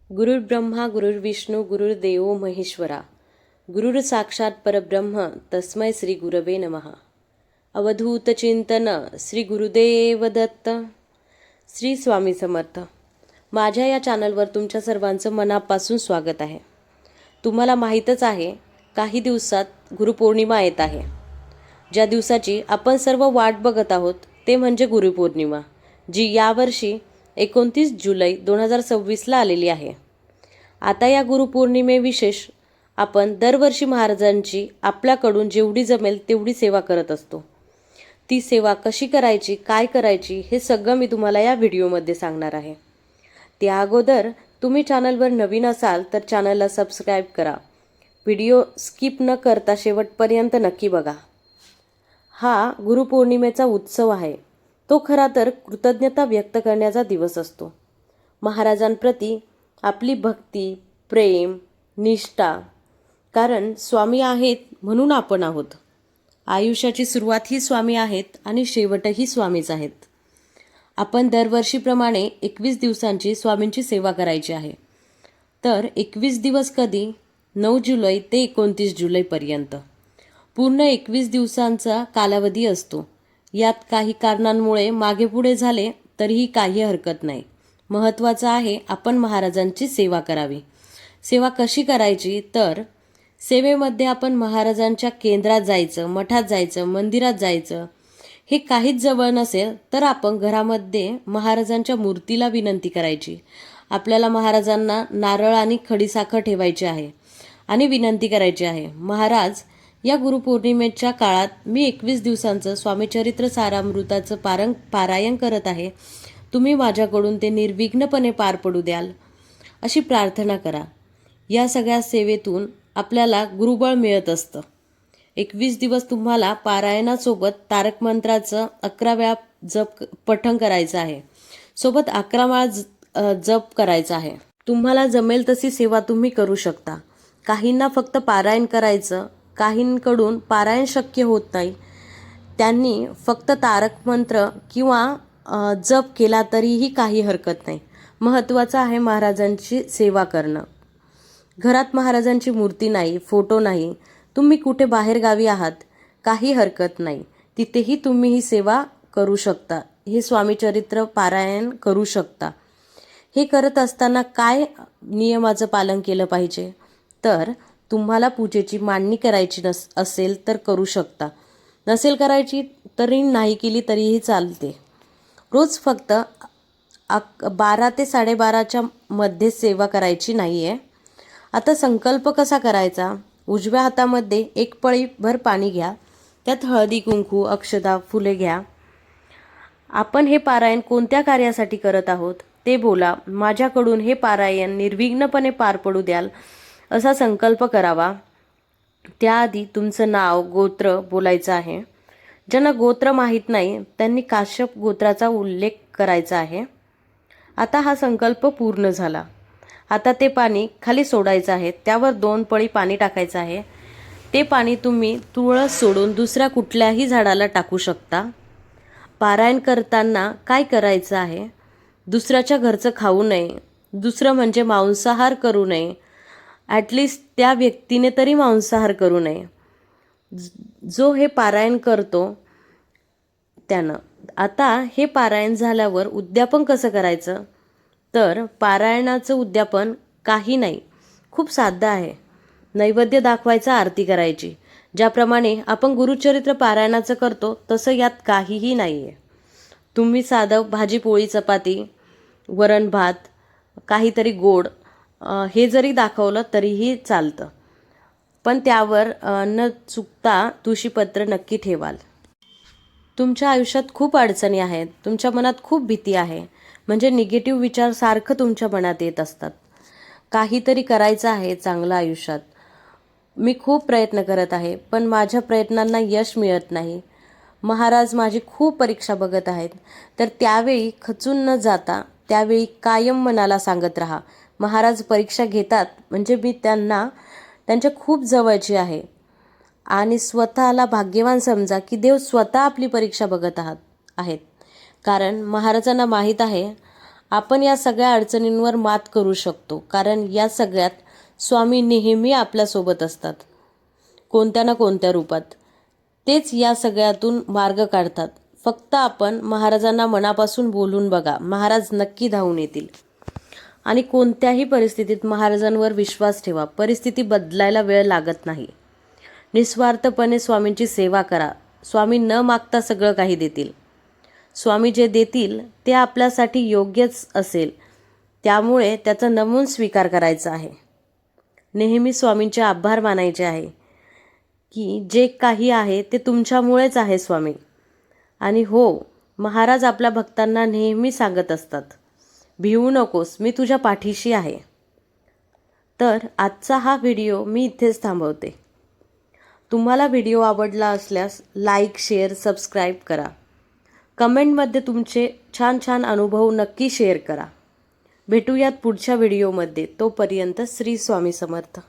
गुरुर्ब्रह्मा गुरुर्विष्णू गुरुर्देव महेश्वरा गुरुर साक्षात परब्रह्म तस्मै श्री गुरवे नमः। अवधूत चिंतन श्री गुरुदेव दत्त। श्री स्वामी समर्थ। माझ्या या चॅनलवर तुमच्या सर्वांचं मनापासून स्वागत आहे। तुम्हाला माहीतच आहे, काही दिवसात गुरुपौर्णिमा येत आहे, ज्या दिवसाची आपण सर्व वाट बघत आहोत ते म्हणजे गुरुपौर्णिमा, जी यावर्षी 29 जुलै 2026ला आलेली आहे। आता या गुरुपौर्णिमे विशेष आपण दरवर्षी महाराजांची आपल्याकडून जेवढी जमेल तेवढी सेवा करत असतो। ती सेवा कशी करायची, काय करायची हे सगळं मी तुम्हाला या व्हिडिओमध्ये सांगणार आहे। त्या अगोदर तुम्ही चॅनलवर नवीन असाल तर चॅनलला सबस्क्राईब करा। व्हिडिओ स्किप न करता शेवटपर्यंत नक्की बघा। हा गुरुपौर्णिमेचा उत्सव आहे। तो खरा तर कृतज्ञता व्यक्त करण्याचा दिवस असतो। महाराजांप्रती आपली भक्ती, प्रेम, निष्ठा, कारण स्वामी आहेत म्हणून आपण आहोत। आयुष्याची सुरुवात ही स्वामी आहेत आणि शेवटही स्वामीच आहेत। आपण दरवर्षीप्रमाणे 21 दिवसांची स्वामींची सेवा करायची आहे। तर 21 दिवस कधी? 9 जुलै ते 29 जुलैपर्यंत पूर्ण 21 दिवसांचा कालावधी असतो। यात काही कारणांमुळे मागे पुढे झाले तरीही काही हरकत नाही। महत्त्वाचं आहे आपण महाराजांची सेवा करावी। सेवा कशी करायची? तर सेवेमध्ये आपण महाराजांच्या केंद्रात जायचं, मठात जायचं, मंदिरात जायचं। हे काहीच जवळ नसेल तर आपण घरामध्ये महाराजांच्या मूर्तीला विनंती करायची। आपल्याला महाराजांना नारळ आणि खडीसाखर ठेवायची आहे आणि विनंती करायची आहे, महाराज, या गुरुपौर्णिमेच्या काळात मी 21 दिवसांचं स्वामीचरित्र सारामृताचं पारायण करत आहे। तुम्ही माझ्याकडून ते निर्विघ्नपणे पार पडू द्याल, अशी प्रार्थना करा। या सगळ्या सेवेतून आपल्याला गुरुबळ मिळत असतं। 21 दिवस तुम्हाला पारायणासोबत तारक मंत्राचं 11 वेळा जप पठण करायचं आहे, सोबत 11 वेळा जप करायचा आहे। तुम्हाला जमेल तशी सेवा तुम्ही करू शकता। काहींना फक्त पारायण करायचं, काहींकडून पारायण शक्य होत नाही, त्यांनी फक्त तारक मंत्र किंवा जप केला तरीही काही हरकत नाही। महत्त्वाचं आहे महाराजांची सेवा करणं। घरात महाराजांची मूर्ती नाही, फोटो नाही, तुम्ही कुठे बाहेर गावी आहात, काही हरकत नाही, तिथेही तुम्ही ही सेवा करू शकता, हे स्वामीचरित्र पारायण करू शकता। हे करत असताना काय नियमाचं पालन केलं पाहिजे? तर तुम्हाला पूजेची मांडणी करायची असेल तर करू शकता, नसेल करायची तरी नाही केली तरीही चालते। रोज फक्त 12 ते 12:30च्या मध्ये सेवा करायची नाही आहे। आता संकल्प कसा करायचा? उजव्या हातामध्ये 1 पळीभर पाणी घ्या, त्यात हळदी, कुंकू, अक्षता, फुले घ्या। आपण हे पारायण कोणत्या कार्यासाठी करत आहोत ते बोला। माझ्याकडून हे पारायण निर्विघ्नपणे पार पडू द्याल, असा संकल्प करावा। त्याआधी तुमचं नाव, गोत्र बोलायचं आहे। ज्यांना गोत्र माहीत नाही त्यांनी काश्यप गोत्राचा उल्लेख करायचा आहे। आता हा संकल्प पूर्ण झाला। आता ते पाणी खाली सोडायचं आहे, त्यावर 2 पळी पाणी टाकायचं आहे। ते पाणी तुम्ही तुळस सोडून दुसऱ्या कुठल्याही झाडाला टाकू शकता। पारायण करताना काय करायचं आहे? दुसऱ्याच्या घरचं खाऊ नये, दुसरं म्हणजे मांसाहार करू नये, ॲटलिस्ट त्या व्यक्तीने तरी मांसाहार करू नये, जो हे पारायण करतो त्यानं। आता हे पारायण झाल्यावर उद्यापन कसं करायचं? तर पारायणाचं उद्यापन काही नाही, खूप साधं आहे। नैवेद्य दाखवायचा, आरती करायची। ज्याप्रमाणे आपण गुरुचरित्र पारायणाचं करतो तसं यात काहीही नाही आहे। तुम्ही साधं भाजी, पोळी, चपाती, वरण भात, काहीतरी गोड हे जरी दाखवलं तरीही चालतं, पण त्यावर न चुकता तुळशीपत्र नक्की ठेवाल। तुमच्या आयुष्यात खूप अडचणी आहेत, तुमच्या मनात खूप भीती आहे, म्हणजे निगेटिव्ह विचार सारखं तुमच्या मनात येत असतात। काहीतरी करायचं आहे चांगलं आयुष्यात, मी खूप प्रयत्न करत आहे पण माझ्या प्रयत्नांना यश मिळत नाही, महाराज माझी खूप परीक्षा बघत आहेत, तर त्यावेळी खचून न जाता त्यावेळी कायम मनाला सांगत राहा, महाराज परीक्षा घेतात म्हणजे मी त्यांच्या खूप जवळची आहे। आणि स्वतःला भाग्यवान समजा की देव स्वतः आपली परीक्षा बघत आहेत। कारण महाराजांना माहीत आहे आपण या सगळ्या अडचणींवर मात करू शकतो, कारण या सगळ्यात स्वामी नेहमी आपल्यासोबत असतात, कोणत्या ना कोणत्या रूपात. तेच या सगळ्यातून मार्ग काढतात. फक्त आपण महाराजांना मनापासून बोलून बघा, महाराज नक्की धावून येतील. आणि कोणत्याही परिस्थितीत महाराजांवर विश्वास ठेवा. परिस्थिती बदलायला वेळ लागत नाही. निस्वार्थपणे स्वामींची सेवा करा. स्वामी न मागता सगळं काही देतील. स्वामी जे देतील ते आपल्यासाठी योग्यच असेल, त्यामुळे त्याचा नमून स्वीकार करायचा आहे. नेहमी स्वामींचे आभार मानायचे आहे की जे काही आहे ते तुमच्यामुळेच आहे स्वामी. आणि हो, महाराज आपल्या भक्तांना नेहमी सांगत असतात, भिवू नकोस, मी तुझ्या पाठीशी आहे. तर आजचा हा व्हिडिओ मी इथेच थांबवते. तुम्हाला व्हिडिओ आवडला असल्यास लाईक, शेअर, सबस्क्राईब करा. कमेंटमध्ये तुमचे छान छान अनुभव नक्की शेअर करा. भेटूयात पुढच्या व्हिडिओमध्ये. तोपर्यंत श्री स्वामी समर्थ.